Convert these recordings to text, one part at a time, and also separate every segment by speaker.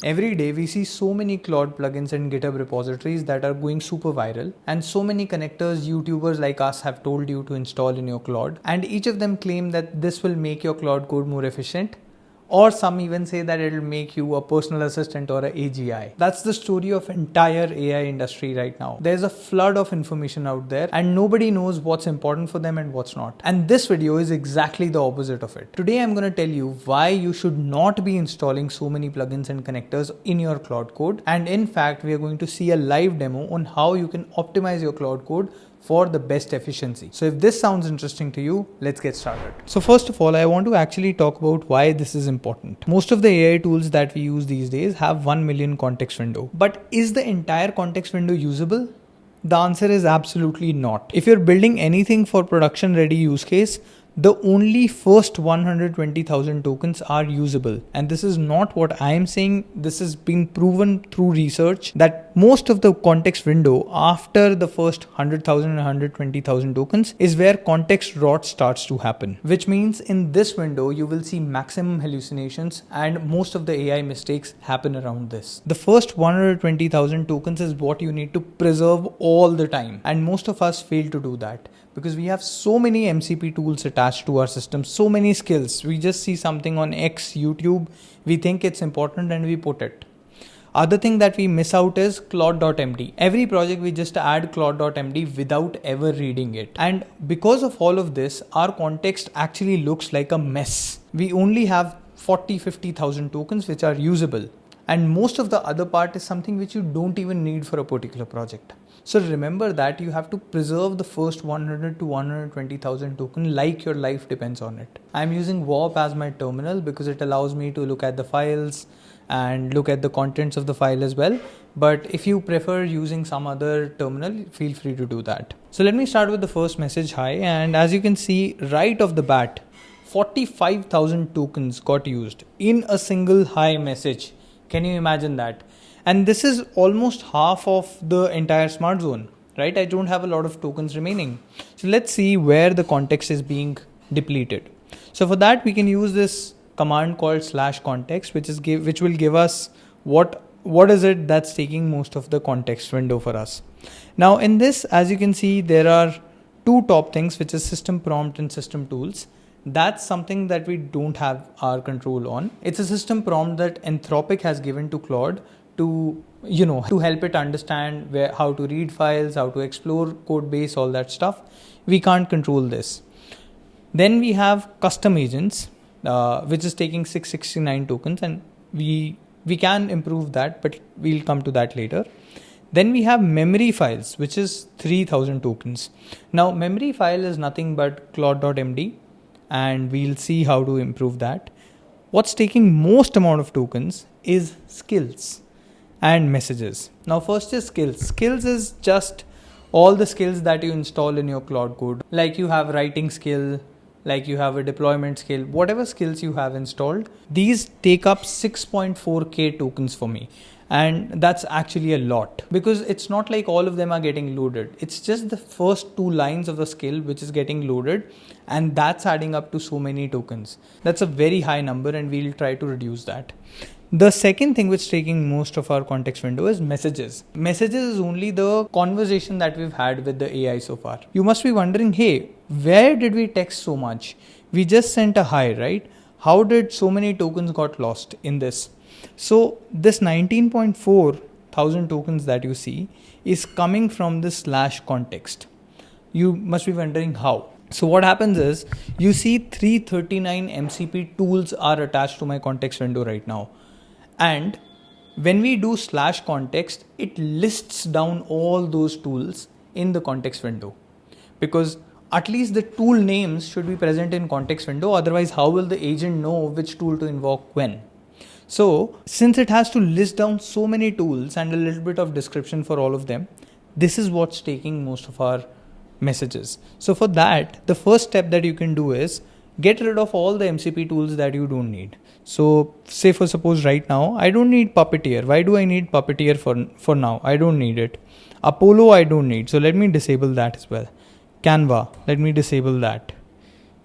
Speaker 1: Every day we see so many Claude plugins and GitHub repositories that are going super viral, and so many connectors, YouTubers like us have told you to install in your Claude, and each of them claim that this will make your Claude code more efficient, or some even say that it will make you a personal assistant or an AGI. That's the story of entire AI industry right now. There's a flood of information out there and nobody knows what's important for them and what's not. And this video is exactly the opposite of it. Today I'm going to tell you why you should not be installing so many plugins and connectors in your Claude Code. And in fact, we are going to see a live demo on how you can optimize your Claude Code for the best efficiency. So if this sounds interesting to you, let's get started. So first of all, I want to actually talk about why this is important. Most of the AI tools that we use these days have 1 million context window. But is the entire context window usable? The answer is absolutely not. If you're building anything for production ready use case, the only first 120,000 tokens are usable. And this is not what I am saying. This has been proven through research that most of the context window after the first 100,000 and 120,000 tokens is where context rot starts to happen. Which means in this window, you will see maximum hallucinations and most of the AI mistakes happen around this. The first 120,000 tokens is what you need to preserve all the time. And most of us fail to do that because we have so many MCP tools attached to our system, so many skills. We just see something on X, YouTube, we think it's important and we put it. Other thing that we miss out is CLAUDE.md. Every project we just add CLAUDE.md without ever reading it. And because of all of this, our context actually looks like a mess. We only have 40-50,000 tokens which are usable. And most of the other part is something which you don't even need for a particular project. So remember that you have to preserve the first 100 to 120,000 token like your life depends on it. I'm using warp as my terminal because it allows me to look at the files and look at the contents of the file as well. But if you prefer using some other terminal, feel free to do that. So let me start with the first message hi. And as you can see right off the bat, 45,000 tokens got used in a single hi message. Can you imagine that? And this is almost half of the entire smart zone, right? I don't have a lot of tokens remaining. So let's see where the context is being depleted. So for that, we can use this command called /context, which will give us what is it that's taking most of the context window for us. Now in this, as you can see, there are two top things, which is system prompt and system tools. That's something that we don't have our control on. It's a system prompt that Anthropic has given to Claude to help it understand how to read files, how to explore code base, all that stuff. We can't control this. Then we have custom agents, which is taking 669 tokens, and we can improve that, but we'll come to that later. Then we have memory files, which is 3,000 tokens. Now memory file is nothing but Claude.md, and we'll see how to improve that. What's taking most amount of tokens is skills and messages. Now first is skills. Skills is just all the skills that you install in your Claude Code. Like you have writing skill, like you have a deployment skill, whatever skills you have installed, these take up 6.4k tokens for me. And that's actually a lot because it's not like all of them are getting loaded. It's just the first two lines of the skill which is getting loaded, and that's adding up to so many tokens. That's a very high number and we'll try to reduce that. The second thing which is taking most of our context window is messages. Messages is only the conversation that we've had with the AI so far. You must be wondering, hey, where did we text so much? We just sent a hi, right? How did so many tokens got lost in this? So this 19.4 thousand tokens that you see is coming from this /context. You must be wondering how. So what happens is you see 339 MCP tools are attached to my context window right now. And when we do /context, it lists down all those tools in the context window, because at least the tool names should be present in context window. Otherwise, how will the agent know which tool to invoke when? So since it has to list down so many tools and a little bit of description for all of them, this is what's taking most of our messages. So for that, the first step that you can do is get rid of all the MCP tools that you don't need. So say for suppose right now, I don't need Puppeteer. Why do I need Puppeteer for now? I don't need it. Apollo, I don't need. So let me disable that as well. Canva, let me disable that.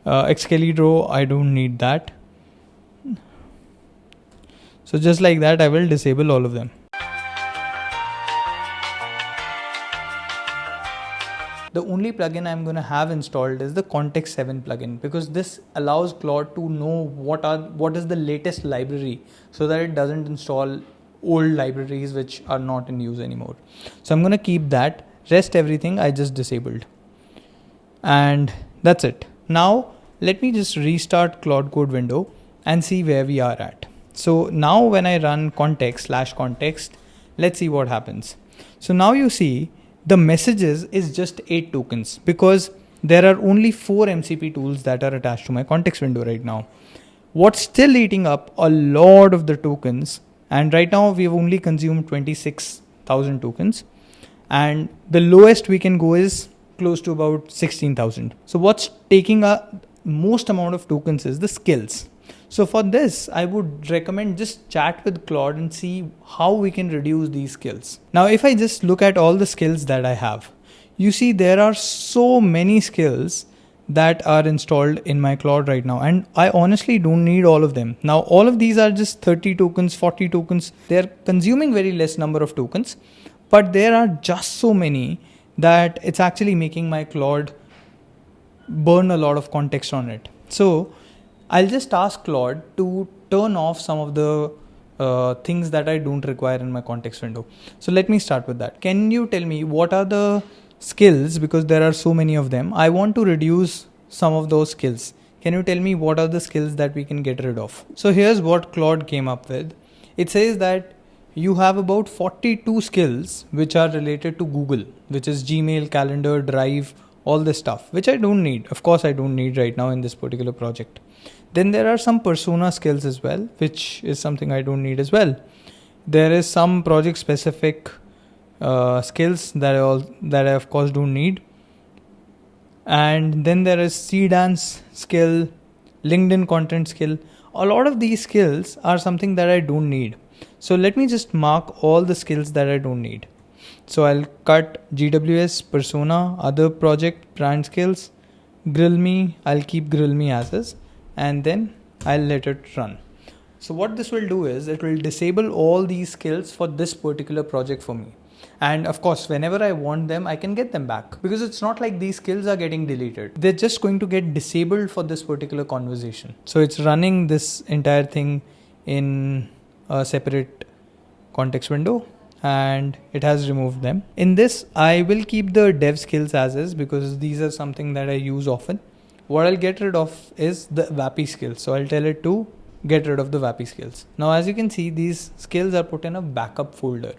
Speaker 1: Excalidraw, I don't need that. So just like that, I will disable all of them. The only plugin I'm going to have installed is the Context 7 plugin, because this allows Claude to know what is the latest library, so that it doesn't install old libraries which are not in use anymore. So I'm going to keep that. Rest everything I just disabled. And that's it. Now let me just restart Claude Code window and see where we are at. So now when I run context/context, let's see what happens. So now you see the messages is just 8 tokens, because there are only 4 MCP tools that are attached to my context window right now. What's still eating up a lot of the tokens, and right now we've only consumed 26,000 tokens, and the lowest we can go is close to about 16,000. So what's taking a most amount of tokens is the skills. So for this, I would recommend just chat with Claude and see how we can reduce these skills. Now, if I just look at all the skills that I have, you see there are so many skills that are installed in my Claude right now, and I honestly don't need all of them. Now, all of these are just 30 tokens, 40 tokens. They're consuming very less number of tokens, but there are just so many that it's actually making my Claude burn a lot of context on it. So I'll just ask Claude to turn off some of the things that I don't require in my context window. So let me start with that. Can you tell me what are the skills, because there are so many of them. I want to reduce some of those skills. Can you tell me what are the skills that we can get rid of? So here's what Claude came up with. It says that you have about 42 skills which are related to Google, which is Gmail, Calendar, Drive, all this stuff, which I don't need. Of course, I don't need right now in this particular project. Then there are some persona skills as well, which is something I don't need as well. There is some project specific skills that I of course don't need. And then there is CDance skill, LinkedIn content skill. A lot of these skills are something that I don't need. So let me just mark all the skills that I don't need. So I'll cut GWS, persona, other project, brand skills, grill me. I'll keep grill me as is, and then I'll let it run. So what this will do is it will disable all these skills for this particular project for me. And of course, whenever I want them, I can get them back, because it's not like these skills are getting deleted. They're just going to get disabled for this particular conversation. So it's running this entire thing in a separate context window, and it has removed them. In this, I will keep the dev skills as is, because these are something that I use often. What I'll get rid of is the WAPI skills. So I'll tell it to get rid of the WAPI skills. Now, as you can see, these skills are put in a backup folder.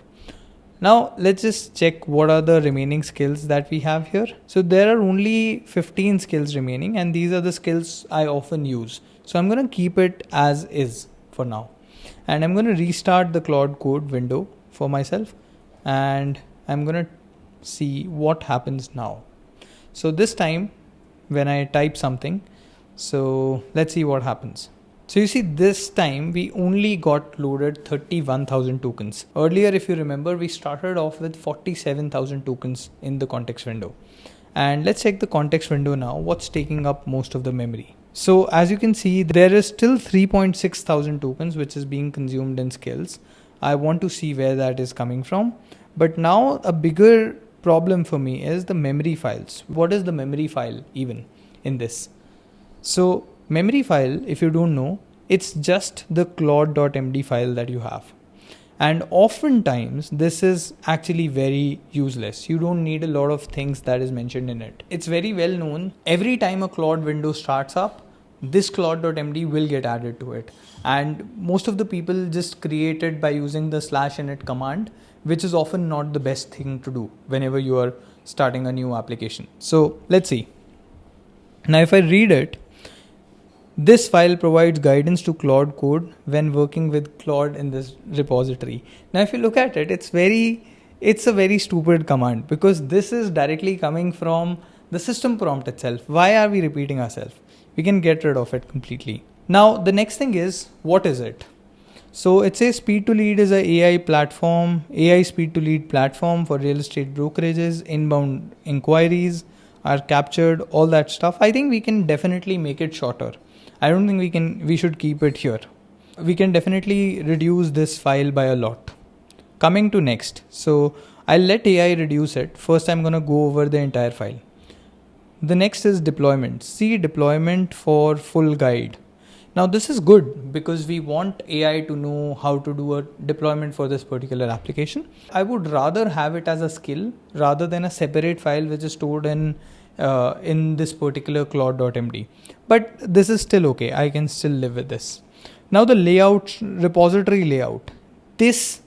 Speaker 1: Now, let's just check what are the remaining skills that we have here. So there are only 15 skills remaining, and these are the skills I often use. So I'm going to keep it as is for now. And I'm going to restart the Claude Code window for myself, and I'm going to see what happens now. So this time when I type something, so let's see what happens. So you see, this time we only got loaded 31,000 tokens. Earlier, if you remember, we started off with 47,000 tokens in the context window. And let's check the context window now. What's taking up most of the memory? So as you can see, there is still 3.6 thousand tokens which is being consumed in skills. I want to see where that is coming from. But now a bigger problem for me is the memory files. What is the memory file even in this? So memory file, if you don't know, it's just the Claude.md file that you have. And oftentimes this is actually very useless. You don't need a lot of things that is mentioned in it. It's very well known. Every time a Claude window starts up, this Claude.md will get added to it. And most of the people just create it by using the /init command, which is often not the best thing to do whenever you are starting a new application. So let's see. Now if I read it, this file provides guidance to Claude Code when working with Claude in this repository. Now, if you look at it, it's a very stupid command, because this is directly coming from the system prompt itself. Why are we repeating ourselves? We can get rid of it completely. Now, the next thing is, what is it? So it says Speed to Lead is a AI platform, AI Speed to Lead platform for real estate brokerages. Inbound inquiries are captured, all that stuff. I think we can definitely make it shorter. I don't think we should keep it here. we can definitely reduce this file by a lot. Coming to next, so I'll let AI reduce it. First, I'm going to go over the entire file. The next is deployment. See deployment for full guide. Now this is good because we want AI to know how to do a deployment for this particular application. I would rather have it as a skill rather than a separate file which is stored in this particular Claude.md. But this is still okay. I can still live with this. Now the layout, repository layout. This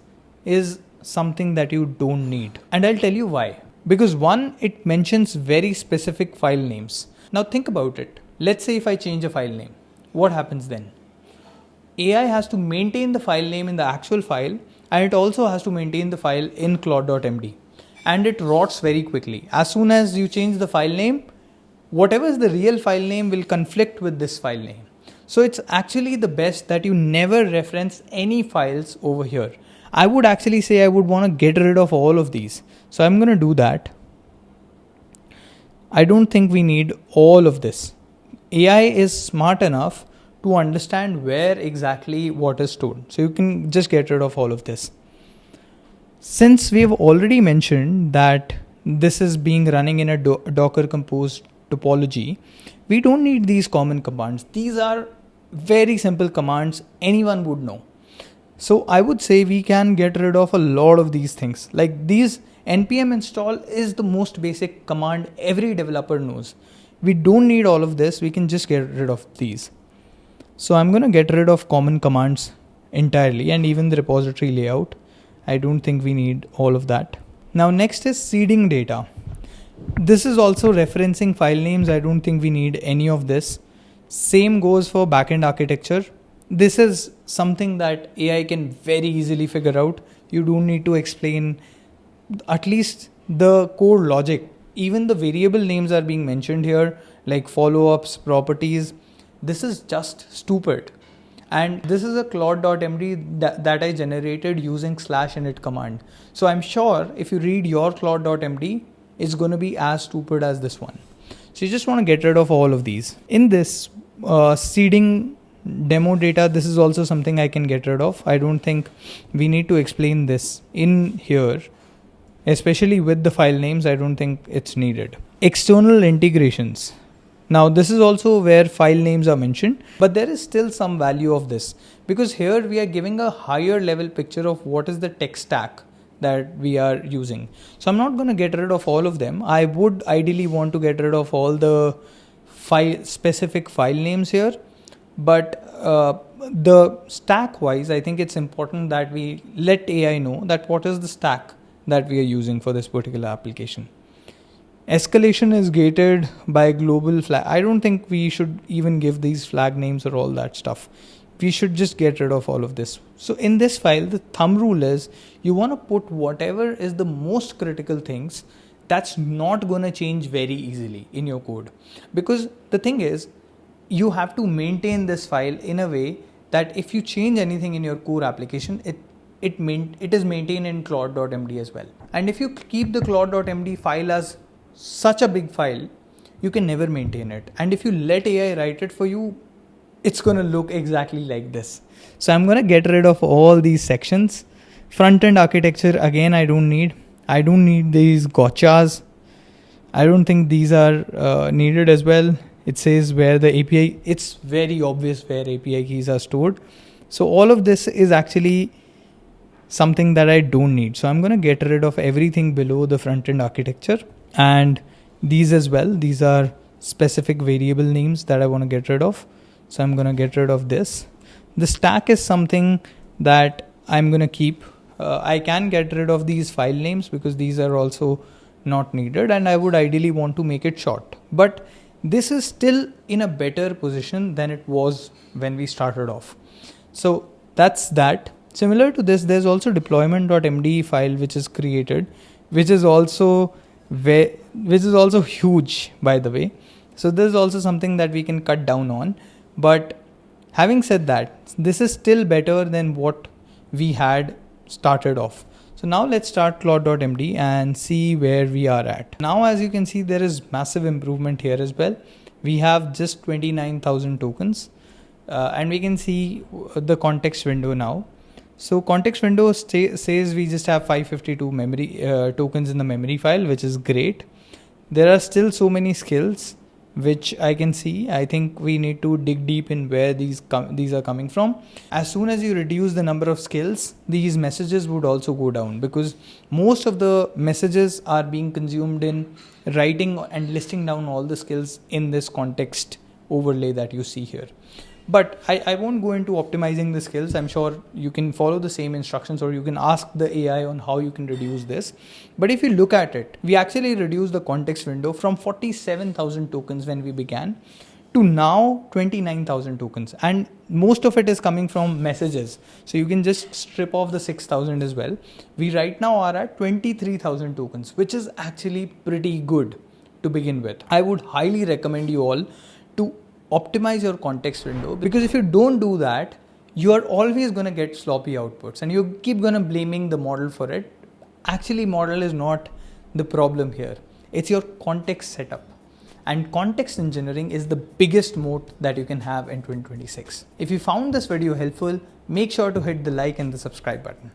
Speaker 1: is something that you don't need. And I'll tell you why. Because one, it mentions very specific file names. Now think about it. Let's say if I change a file name, what happens then? AI has to maintain the file name in the actual file, and it also has to maintain the file in Claude.md. And it rots very quickly. As soon as you change the file name, whatever is the real file name will conflict with this file name. So it's actually the best that you never reference any files over here. I would actually say I would want to get rid of all of these. So I'm going to do that. I don't think we need all of this. AI is smart enough to understand where exactly what is stored. So you can just get rid of all of this. Since we have already mentioned that this is being running in a Docker Compose topology, we don't need these common commands. These are very simple commands anyone would know. So I would say we can get rid of a lot of these things. Like these npm install is the most basic command every developer knows. We don't need all of this. We can just get rid of these. So I'm going to get rid of common commands entirely, and even the repository layout. I don't think we need all of that. Now next is seeding data. This is also referencing file names. I don't think we need any of this. Same goes for backend architecture. This is something that AI can very easily figure out. You don't need to explain at least the core logic. Even the variable names are being mentioned here, like follow-ups, properties. This is just stupid. And this is a Claude.md that I generated using /init command. So I'm sure if you read your Claude.md, it's going to be as stupid as this one. So you just want to get rid of all of these. In this seeding demo data, this is also something I can get rid of. I don't think we need to explain this in here, especially with the file names. I don't think it's needed. External integrations. Now this is also where file names are mentioned, but there is still some value of this because here we are giving a higher level picture of what is the tech stack that we are using. So I'm not going to get rid of all of them. I would ideally want to get rid of all the specific file names here, but the stack wise, I think it's important that we let AI know that what is the stack that we are using for this particular application. Escalation is gated by global flag. I don't think we should even give these flag names or all that stuff. We should just get rid of all of this. So in this file, the thumb rule is you want to put whatever is the most critical things that's not going to change very easily in your code. Because the thing is, you have to maintain this file in a way that if you change anything in your core application, it is maintained in Claude.md as well. And if you keep the Claude.md file as such a big file, you can never maintain it. And if you let AI write it for you, it's going to look exactly like this. So I'm going to get rid of all these sections. Front-end architecture, again, I don't need these gotchas. I don't think these are needed as well. It says where the API, it's very obvious where API keys are stored. So all of this is actually something that I don't need. So I'm going to get rid of everything below the front-end architecture. And these as well, these are specific variable names that I want to get rid of. So I'm going to get rid of this. The stack is something that I'm going to keep. I can get rid of these file names because these are also not needed, and I would ideally want to make it short. But this is still in a better position than it was when we started off. So that's that. Similar to this, there's also deployment.md file which is created, which is also huge, by the way. So this is also something that we can cut down on. But having said that, this is still better than what we had started off. So now let's start Claude.md and see where we are at. Now, as you can see, there is massive improvement here as well. We have just 29,000 tokens. and we can see the context window now. So context window says we just have 552 memory tokens in the memory file, which is great. There are still so many skills which I can see. I think we need to dig deep in where these are coming from. As soon as you reduce the number of skills, these messages would also go down, because most of the messages are being consumed in writing and listing down all the skills in this context overlay that you see here. But I won't go into optimizing the skills. I'm sure you can follow the same instructions, or you can ask the AI on how you can reduce this. But if you look at it, we actually reduced the context window from 47,000 tokens when we began to now 29,000 tokens. And most of it is coming from messages. So you can just strip off the 6,000 as well. We right now are at 23,000 tokens, which is actually pretty good to begin with. I would highly recommend you all to optimize your context window, because if you don't do that, you are always going to get sloppy outputs and you keep going to blaming the model for it. Actually, model is not the problem here. It's your context setup. And context engineering is the biggest moat that you can have in 2026. If you found this video helpful, make sure to hit the like and the subscribe button.